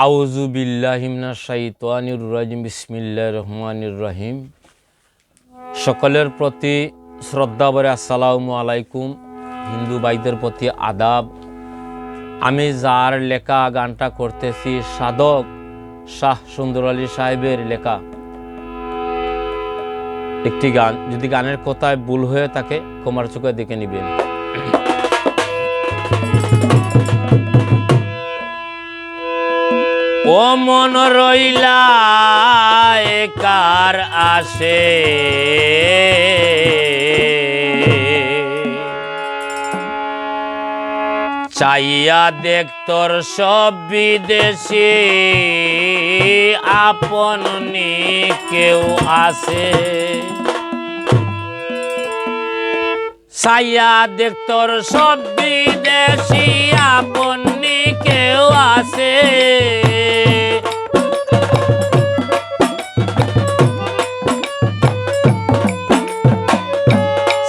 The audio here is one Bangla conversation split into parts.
আউযু বিল্লাহি মিনাশ শাইতানির রাজিম বিসমিল্লাহির রহমানির রহিম। সকলের প্রতি শ্রদ্ধা ভরে আসসালামু আলাইকুম। হিন্দু ভাইদের প্রতি আদাব। আমি যার লেখা গানটা করতেছি সাধক শাহ সুন্দর আলী সাহেবের লেখা একটি গান। যদি গানের কথায় ভুল হয়ে থাকে ক্ষমার চোখে দেখে নেবেন। ও মন রইলা কার আসে, চাইয়া দেখ তোর সব বিদেশি আপন নি কেউ আছে। চাইয়া দেখ তোর সব বিদেশি আপন নি কেউ আছে।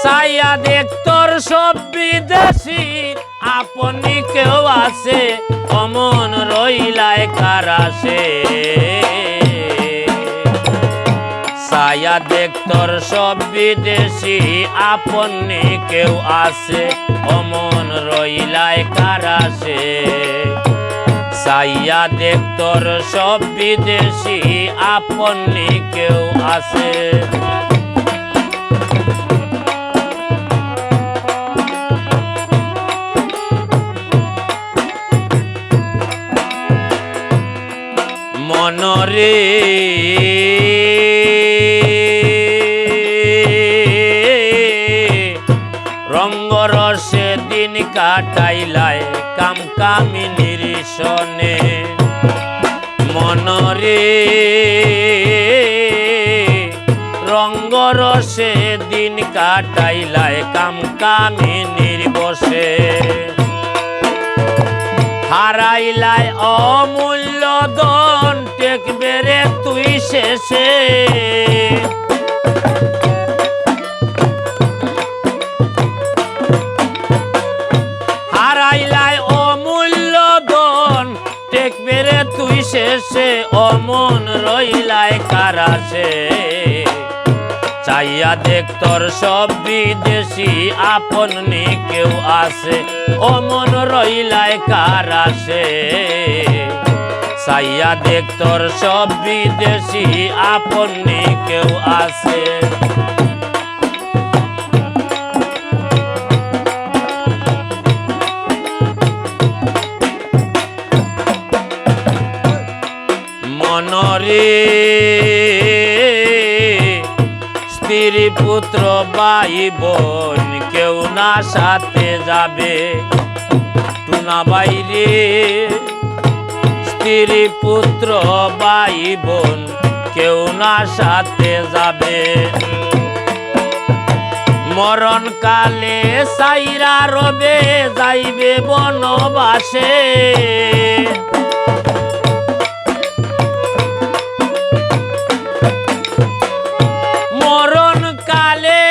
চাইয়া দেখ তোর সব বিদেশি আপনি কেউ আছে, অমন রইলায় কার আসে। চাইয়া দেখ তোর সব বিদেশি আপনি কেউ আছে, অমন রইলায় কার আসে। চাইয়া দেখ তোর সব বিদেশি আপনি কেউ আছে। মনরে রঙ্গরসে দিন কাটাইলায় কাম কামিনীর সনে। মনরে রঙ্গরসে দিন কাটাইলায় কাম কামিনীর বসে। হারাইলায় অমূল্য ধন টেকবে রে তুই শেষে। হারাইলায় অমূল্য ধন টেকবে রে তুই শেষে, অমন রইলায় কার আসে। চাইয়া দেখ তোর সব বিদেশি আপন নি কেউ আছে, অমন রইলায় কার আসে। চাইয়া দেখ তোর সব বিদেশি আপন নি কেউ আছে। মনরে স্ত্রী পুত্র ভাই বোন কেউ না সাথে যাবে। টুনা বাইরে স্ত্রী পুত্র ভাই বোন কেউ না সাথে যাবে। মরণ কালে সাইরা রবে যাইবে বনবাসে। মরণ কালে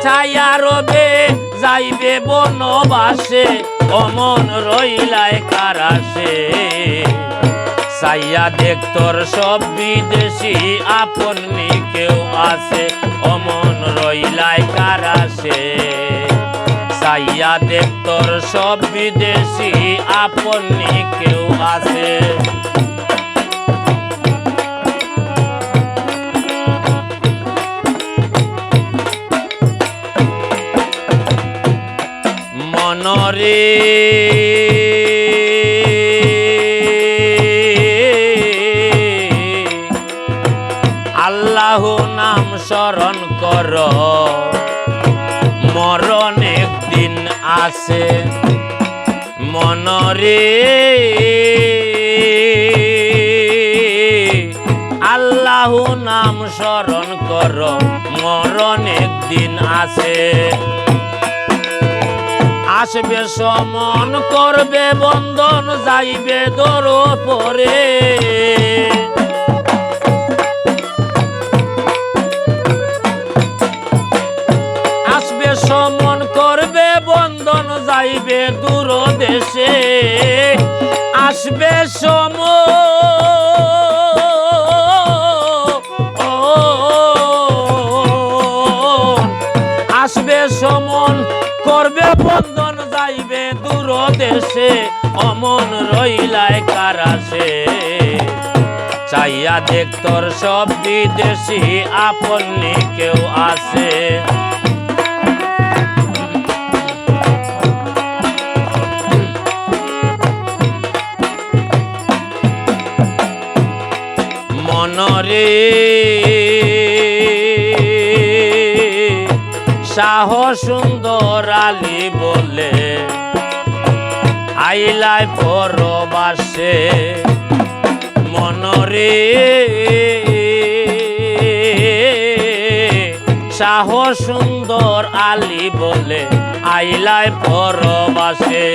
ছায়া রবে যাইবে বনবাসে, অমন রইলায় কার আসে। চাইয়া দেখ তোর সব বিদেশি আপন নি কেউ আছে, অমন রইলায় কার আসে। চাইয়া দেখ তোর সব বিদেশি আপন নি কেউ আছে। মনরে আল্লাহ নাম স্মরণ কর, মরণ একদিন আসে। মনরে আল্লাহ নাম স্মরণ কর, মরণ একদিন আসে। আসবে সমন করবে বন্ধন যাইবে দর পরে। দূর দেশে আসবে আসবে সমন করবে বন্ধন যাইবে দূর দেশে অমন রইলায় কারাসে চাইয়া দেখ তোর সব বিদেশি আপনি কেউ আছে মনরে শাহ সুন্দর আলী বলে আইলাই পরবাসে মনরে শাহ সুন্দর আলী বলে আইলাই পরবাসে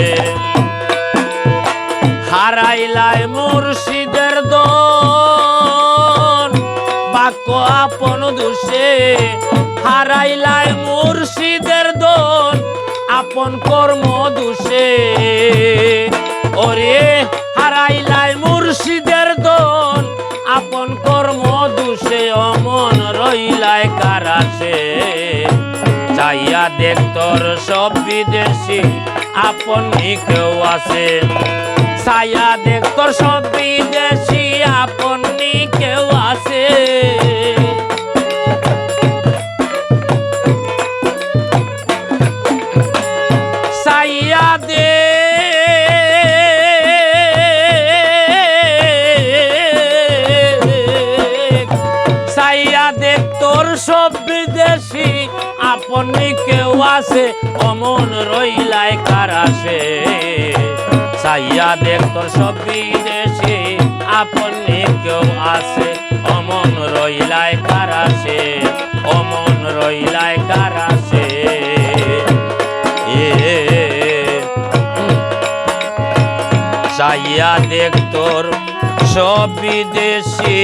হারাইলাই মুর্শিদের দন বাক্য আপন দোষে হারাইলাই মুর্শিদের দন আপন কর্ম দোষে ওরে হারাইলাই মুর্শিদের দন আপন কর্ম দোষে অমন রইলাই কারাসে চাইয়া দেখ তোর সব বিদেশি আপনি কেউ আছে ছায়া দেখ তোর সব বিদেশি আপনি কেউ আছে ছায়া দে ছায়া দেখ তোর সব বিদেশি আপনি কেউ আছে অমন রইলাই কারাসে চাইয়া দেখ তোর সব বিদেশি আপনি কেউ আছে অমন রইলাই কারাসে অমন রইলাই কারাসে চাইয়া দেখ তোর সব বিদেশি